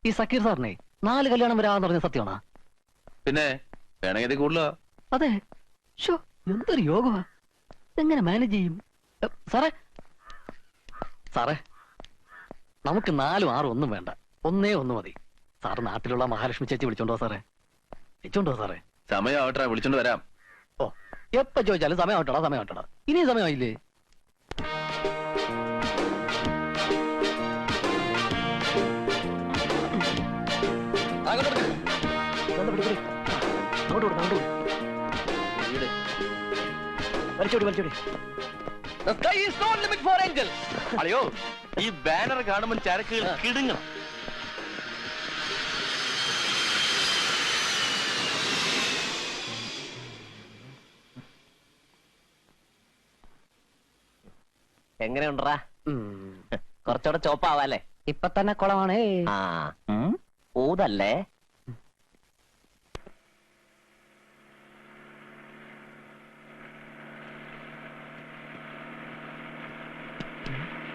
ഈ സക്കീർ സാറിനെ 4 കല്യാണം വരാന്ന് പറഞ്ഞ സത്യമാണോ? പിന്നെ വേണമെങ്കിൽ കൂടുതലോ? അതെ. ഷോ, എന്തൊരു യോഗമാ. എങ്ങനെ മാനേജ് ചെയ്യും? സാറേ സാറേ, നമുക്ക് 4ഉം 6ഉം ഒന്നും വേണ്ട, 1 മതി. സാറ് നാട്ടിലുള്ള മഹാലക്ഷ്മി ചേച്ചി വിളിച്ചോണ്ടോ സാറേ? വിളിച്ചോണ്ടോ സാറേ? സമയമാവട്ടെ, വിളിച്ചോണ്ട് വരാം. ഓ, എപ്പ ചോദിച്ചാലും സമയമാവട്ടടാ, സമയമാവട്ടടാ. ഇനിയും സമയമായില്ലേ? അയ്യോ, ഈ ബാനർ കാണുമ്പോൾ ചരക്കുകൾ കിടുങ്ങണം. എങ്ങനെയുണ്ടാ? കുറച്ചുകൂടെ ചോപ്പാവല്ലേ? ഇപ്പൊ തന്നെ കുളമാണേ. ആ ഊതല്ലേ?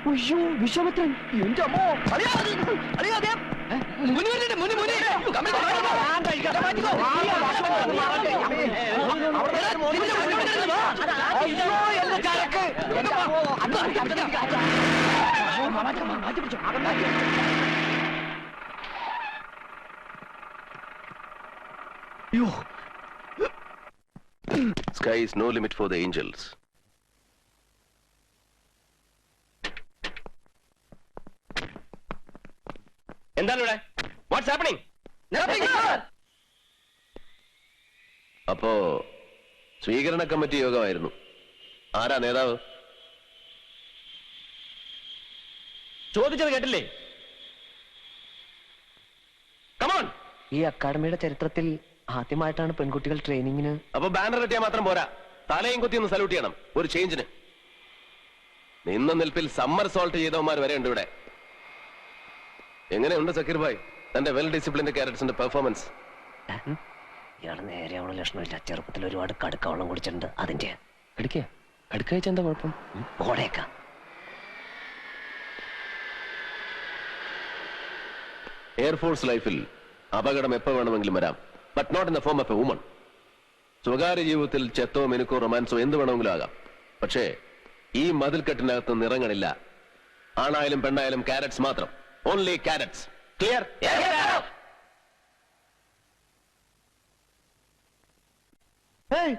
അയ്യോ, വിശ്വാമിത്രൻ. എന്റെ അമ്മോ. Sky is no limit for the angels. എന്താണ് ഇവിടെ? What's happening? അപ്പോ സ്വീകരണ കമ്മിറ്റി യോഗമായിരുന്നു. ആരാ നേതാവ്? ചോദിച്ചത് കേട്ടില്ലേ? കമോൺ. ഈ അക്കാഡമിയുടെ ചരിത്രത്തിൽ ആദ്യമായിട്ടാണ് പെൺകുട്ടികൾ ട്രെയിനിങ്ങിന്. അപ്പൊ ബാനർ കെട്ടിയാൽ മാത്രം പോരാ, തലയും കുത്തി ഒന്ന് സല്യൂട്ട് ചെയ്യണം, ഒരു ചേഞ്ചിന്. നിന്ന നിൽപ്പിൽ സമ്മർ സോൾട്ട് ചെയ്തവന്മാർ വരെ ഉണ്ട് ഇവിടെ. എങ്ങനെയുണ്ട് സക്കീർ ഭായ് തന്റെ വെൽ ഡിസിപ്ലിൻഡ് ക്യാരക്ടേഴ്സിന്റെ പെർഫോമൻസ്? ഇയാള് നേരെ അവളെ ലക്ഷണമില്ല. ചെറുപ്പത്തിൽ ഒരുപാട് കടുക്ക വെള്ളം കുടിച്ചിട്ടുണ്ട്. അതിന്റെ കടുക്ക കഴിച്ച എന്താ കുഴപ്പം? ഓടേക്കാം. എയർഫോഴ്സ് ലൈഫിൽ അപകടം എപ്പോ വേണമെങ്കിലും വരാം, but not in the form of a woman. സ്വകാര്യ ജീവിതത്തിൽ ചെത്തോ മിനുക്കോ റൊമാൻസോ എന്ത് വേണമെങ്കിലും ആകാം. പക്ഷേ ഈ മതിൽക്കെട്ടിനകത്ത് നിറങ്ങളില്ല. ആണായാലും പെണ്ണായാലും കാരറ്റ്സ് മാത്രം. Only carrots. ക്ലിയർ?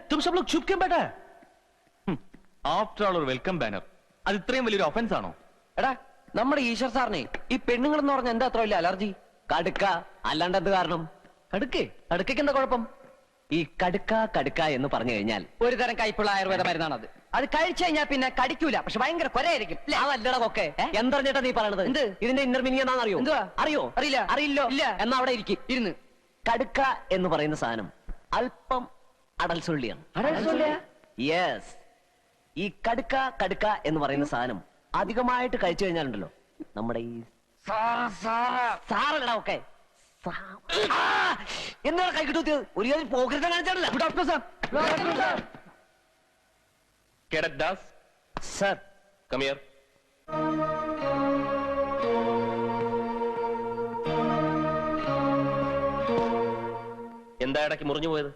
तुम सब लोग चुप क्यों बैठा है? ആഫ്റ്റർ ഓൾ ഒരു വെൽക്കം ബാനർ, അത് ഇത്രയും വലിയൊരു ഒഫൻസ് ആണോ? എടാ, നമ്മുടെ ഈശ്വർ സാറിനെ ഈ പെണ്ണുങ്ങളെന്ന് പറഞ്ഞ എന്താ അത്ര വലിയ അലർജി? കടുക്ക അല്ലാണ്ട് എന്ത് കാരണം? കടുക്കയ്ക്ക് എന്താ കുഴപ്പം? ഈ കടുക്ക എന്ന് പറഞ്ഞു കഴിഞ്ഞാൽ ഒരു തരം കൈപ്പുള്ള ആയുർവേദ മരുന്നാണത്. അത് കഴിച്ചു കഴിഞ്ഞാൽ പിന്നെ കടിക്കൂല, പക്ഷെ ഭയങ്കര കൊരയായിരിക്കും. അതല്ലടാ കൊക്കെ. എന്തറിഞ്ഞിട്ടാ നീ പറയണത്? എന്ത്? ഇതിന്റെ ഇന്നർ മീനിങ് എന്താണെന്ന് അറിയോ? എന്തുവാ? അറിയോ? അറിയില്ല. അറിയില്ലോ? ഇല്ല. എന്നാ അവിടെ ഇരുന്ന്. കടുക്ക എന്ന് പറയുന്ന സാധനം അല്പം അടൽസൊള്ളിയാണ്. യെസ്. ഈ കടുക്ക എന്ന് പറയുന്ന സാധനം അധികമായിട്ട് കഴിച്ചു കഴിഞ്ഞാലുണ്ടല്ലോ, നമ്മുടെ ഈ സാറല്ലടാ ഒക്കെ എന്താണ് കൈ കിട്ടുന്നത്? ഒരു കാര്യം പോക്കറ്റ് കാണിച്ചാണല്ലോ. Cadet Das sir, come here. എന്താ ഇടയ്ക്ക് മുറിഞ്ഞു പോയത്?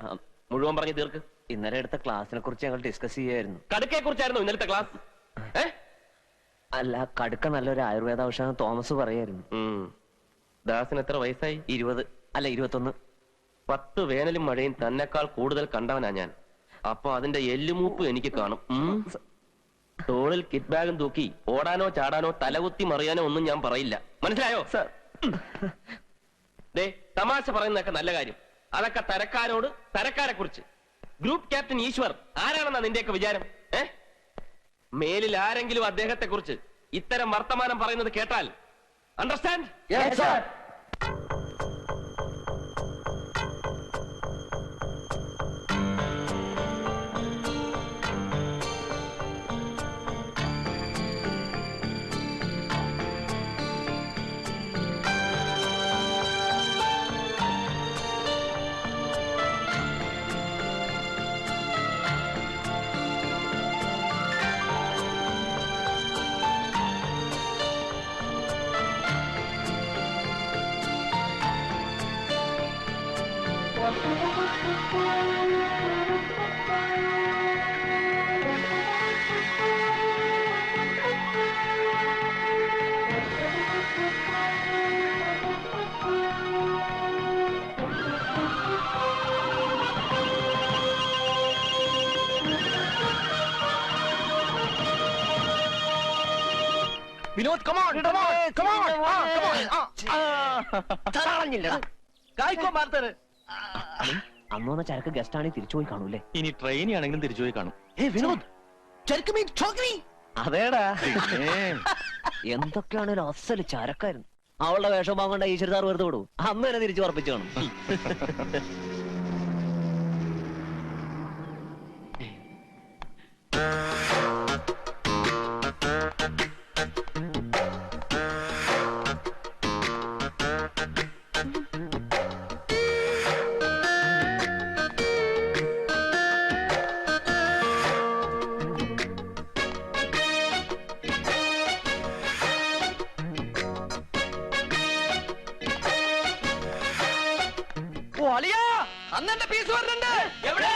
മുഴുവൻ പറഞ്ഞു തീർക്ക്. ഇന്നലെ എടുത്ത ക്ലാസ്സിനെ കുറിച്ച് ഞങ്ങൾ ഡിസ്കസ് ചെയ്യായിരുന്നു. കടുക്കയെ കുറിച്ചായിരുന്നു ഇന്നലത്തെ ക്ലാസ്? അല്ല, കടുക്ക നല്ലൊരു ആയുർവേദ ഔഷധം തോമസ് പറയായിരുന്നു. ദാസിന് എത്ര വയസ്സായി? 20 അല്ല 21. 10 വേനലും മഴയും തന്നെക്കാൾ കൂടുതൽ കണ്ടവനാ ഞാൻ. അപ്പൊ അതിന്റെ എല്ലുമൂപ്പ് എനിക്ക് കാണും. തോളിൽ കിറ്റ് ബാഗും തൂക്കി ഓടാനോ ചാടാനോ തലകുത്തി മറിയാനോ ഒന്നും ഞാൻ പറയില്ല. മനസ്സിലായോ? ദേ, തമാശ പറയുന്നതൊക്കെ നല്ല കാര്യം. അതൊക്കെ തരക്കാരോട്, തരക്കാരെ കുറിച്ച്. ഗ്രൂപ്പ് ക്യാപ്റ്റൻ ഈശ്വർ ആരാണെന്നാ നിന്റെയൊക്കെ വിചാരം? മേലിൽ ആരെങ്കിലും അദ്ദേഹത്തെ കുറിച്ച് ഇത്തരം വർത്തമാനം പറയുന്നത് കേട്ടാൽ അണ്ടർസ്റ്റാൻഡ്? വിനോദ് കമോൺ അന്ന് വന്ന ചരക്ക് ഗസ്റ്റ് ആണെങ്കിൽ തിരിച്ചു പോയി കാണൂലേ? ഇനി ട്രെയിനി ആണെങ്കിലും തിരിച്ചു പോയി കാണും. വിനോദ് അതേടാ, എന്തൊക്കെയാണ് ഒരു അസല് ചരക്കായിരുന്നു. അവളുടെ വേഷം വാങ്ങേണ്ട ഈശ്വര സാർ വെറുതെ വിടൂ, അന്ന് തന്നെ തിരിച്ചു ഉറപ്പിച്ചു കാണും. അന്നെ പീസ് വരുന്നുണ്ട്. എവിടെ?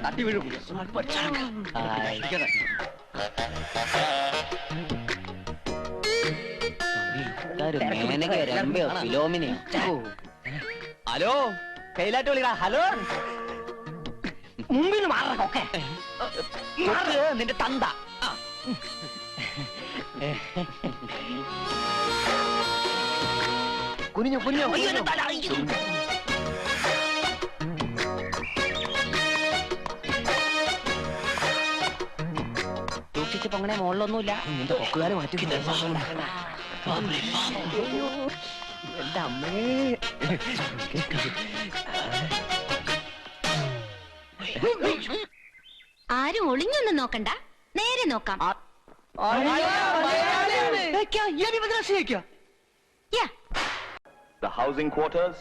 തട്ടി വീഴും. ഹലോ, കയ്യിലാട്ട് വിളിക്കടാ. ഹലോ, മുമ്പിൽ മാറൊക്കെ നിന്റെ തന്ത. കുനിഞ്ഞു കുനിഞ്ഞു. സൂക്ഷിച്ച് പൊങ്ങനെ മുകളിലൊന്നുമില്ല. നിന്റെ പൊക്കുകാരെ മാറ്റി. എന്റെ അമ്മേ. ആരും ഒളിഞ്ഞൊന്നും നോക്കണ്ട, നേരെ നോക്കാം. The housing quarters,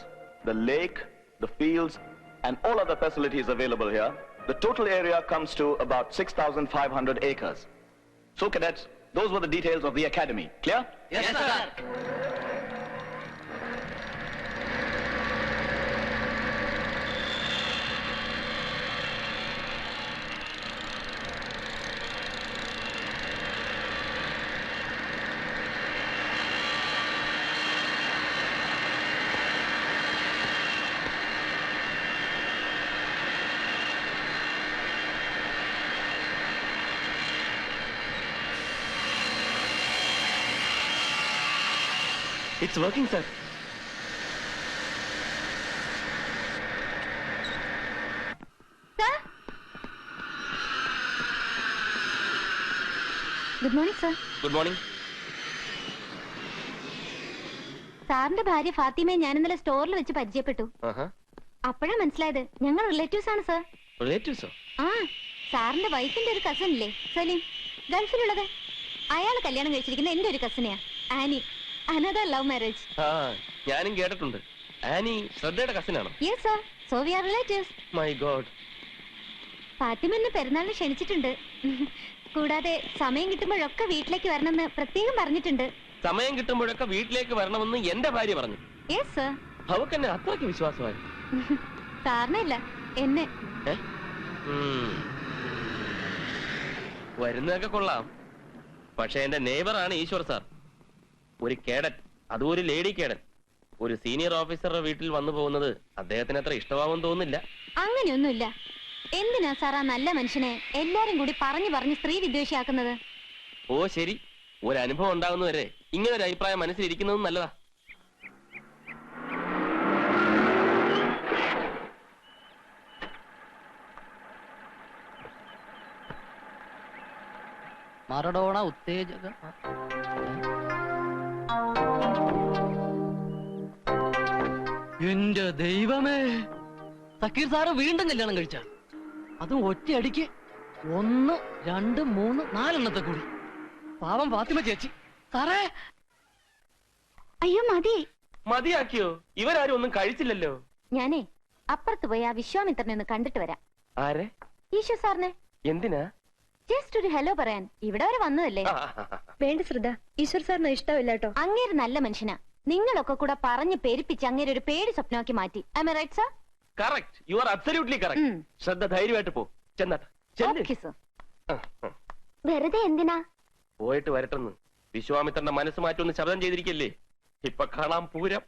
the lake, the fields, and all other facilities available here. The total area comes to about 6,500 acres. So cadets, those were the details of the academy. Clear? Yes, sir. It's working, sir. Sir? Good morning, sir. Good morning. സാറിന്റെ ഭാര്യ ഫാത്തിമയെ ഞാൻ ഇന്നലെ സ്റ്റോറിൽ വെച്ച് പരിചയപ്പെട്ടു. അപ്പോഴാ മനസ്സിലായത് ഞങ്ങൾ റിലേറ്റീവ്സ് ആണ്, സർ. Relatives? ആ, സാറിന്റെ വൈഫിന്റെ ഒരു കസിൻ ഇല്ലേ, സലീം, ഗൾഫിലുള്ളത്. അയാൾ കല്യാണം കഴിച്ചിരിക്കുന്ന എന്റെ ഒരു കസിനെയാ, ആനി. Another love marriage. ഞാനും കേട്ടിട്ടുണ്ട്. ആനി ശ്രദ്ധയുടെ കസിനാണോ? Yes sir, so we are relatives. My God. Fatima എന്നെ പെരുന്നാളിന് ക്ഷണിച്ചിട്ടുണ്ട്. കൂടാതെ സമയം കിട്ടുമ്പോഴൊക്കെ വീട്ടിലേക്ക് വരണമെന്ന് പ്രത്യേകം പറഞ്ഞിട്ടുണ്ട്. സമയം കിട്ടുമ്പോഴൊക്കെ വീട്ടിലേക്ക് വരണമെന്ന് എന്റെ ഭാര്യ പറഞ്ഞു. Yes sir. അവക്ക് എന്നെ അത്രയ്ക്ക് വിശ്വാസമായി. സാറിനല്ല, എന്നെ. വരുന്നതൊക്കെ കൊള്ളാം, പക്ഷെ എന്റെ നെയ്ബറാണ് ഈശ്വർ സാർ. ഒരു കേഡറ്റ്, അതും ഒരു ലേഡി കേഡറ്റ്, ഒരു സീനിയർ ഓഫീസറുടെ വീട്ടിൽ വന്നു പോകുന്നത് അദ്ദേഹത്തിന് അത്ര ഇഷ്ടമാവെന്ന് തോന്നുന്നില്ല. അങ്ങനെയൊന്നുമില്ല. എന്തിനാ സാർ ആ നല്ല മനുഷ്യനെ എല്ലാരും കൂടി പറഞ്ഞു സ്ത്രീ വിദ്വേഷിയാക്കുന്നത്? ഓ ശരി, ഒരു അനുഭവം ഉണ്ടാകുന്നവരെ ഇങ്ങനെ ഒരു അഭിപ്രായം മനസ്സിലിരിക്കുന്നതും നല്ലതാ. മറഡോണ ഉത്തേജക. എന്റെ ദൈവമേ, സക്കീർ സാറ് വീണ്ടും കല്യാണം കഴിച്ച, അതും ഒറ്റയടിക്ക് 1, 2, 3, 4 കൂടി. പാവം ഫാത്തിമ ചേച്ചി. സാറേ, അയ്യോ മതി. മതിയാക്കിയോ? ഇവരാരും ഒന്നും കഴിച്ചില്ലല്ലോ. ഞാനേ അപ്പുറത്ത് പോയി ആ വിശ്വാമിത്രനെ ഒന്ന് കണ്ടിട്ട് വരാം. ആരെ? ഈശോ സാറിനെ. എന്തിനാ? ജസ്റ്റ് ഒരു ഹലോ പറയാൻ ഇവിടെ വരെ വന്നതല്ലേ. വേണ്ട ശ്രദ്ധ, ഈശ്വർ സാറിന് ഇഷ്ടമില്ല കേട്ടോ. അങ്ങേര് നല്ല മനുഷ്യനാ. നിങ്ങളൊക്കെ കൂടെ പറഞ്ഞു പെരുപ്പിച്ച് അങ്ങേര് ഒരു പേടി സ്വപ്നമാക്കി മാറ്റി. Am I right, sir? Correct, you are absolutely correct. ശ്രദ്ധ ധൈര്യമായിട്ട് പോ. ചെന്നാട്ടെ, ചെല്ല്. Okay, sir. വെറുതെ എന്തിനാ? പോയിട്ട് വരട്ടെന്ന്. വിശ്വാമിത്രന്റെ മനസ്സ് മാറ്റൊന്ന് ശബ്ദം ചെയ്തിരിക്കല്ലേ. ഇപ്പൊ കാണാം പൂരം.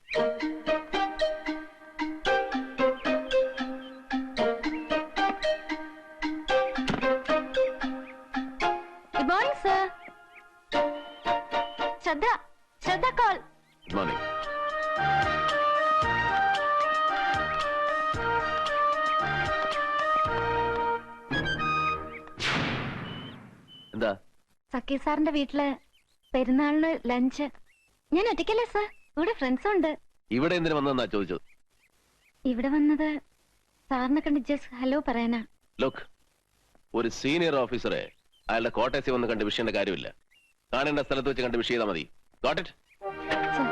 Good morning, sir. ശ്രദ്ധ call. Good morning. എന്താ? സക്കീർ സാറിന്റെ വീട്ടില് പെരുന്നാളിന് ലഞ്ച്. ഞാൻ ഒറ്റയ്ക്കല്ലേ സർ, ഇവിടെ ഫ്രണ്ട്സും ഉണ്ട്. ഇവിടെ എന്തിനു വന്നെന്നാ ചോദിച്ചത്? ഇവിടെ വന്നത് സാറിനെ കണ്ട് ജസ്റ്റ് ഹലോ പറയാനാ. ലുക്ക്, ഒരു സീനിയർ ഓഫീസറെ അയാളുടെ കോട്ടേഴ്സിൽ വന്ന് കണ്ട് വിഷയേണ്ട കാര്യമില്ല. കാണേണ്ട സ്ഥലത്ത് വെച്ച് കണ്ട് വിഷയം ചെയ്താൽ മതി. Got it? Sir.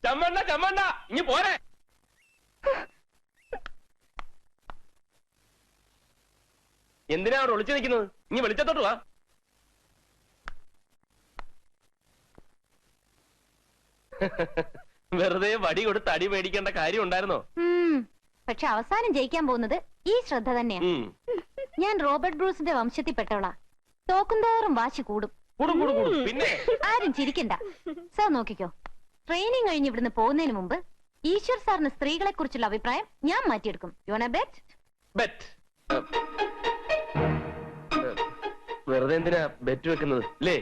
ചമ്മണ്ട ചമ്മണ്ട, ഇനി പോരെ. എന്തിനാ അവിടെ ഒളിച്ചു നിൽക്കുന്നത്? ഇനി വെളിച്ചത്തോട്ട് വാ. വെറുതെ വടി കൊടുത്ത് അടി മേടിക്കേണ്ട കാര്യം ഉണ്ടായിരുന്നോ? പക്ഷെ അവസാനം ജയിക്കാൻ പോകുന്നത് ഈ ശ്രദ്ധ തന്നെയാ. ഞാൻ റോബർട്ട് ബ്രൂസിന്റെ വംശത്തിൽപ്പെട്ടവളാ. തോക്കുംതോറും വാശി കൂടും. പിന്നെ ആരും ചിരിക്കണ്ട. സാർ നോക്കിക്കോ, ട്രെയിനിങ് കഴിഞ്ഞ് ഇവിടുന്ന് പോകുന്നതിന് മുമ്പ് ഈശ്വർ സാറിന് സ്ത്രീകളെ കുറിച്ചുള്ള അഭിപ്രായം ഞാൻ മാറ്റിയെടുക്കും. You want bet? ബെറ്റ്. വെറുതെ എന്തിനാ ബെറ്റ് വെക്കുന്നത് അല്ലേ?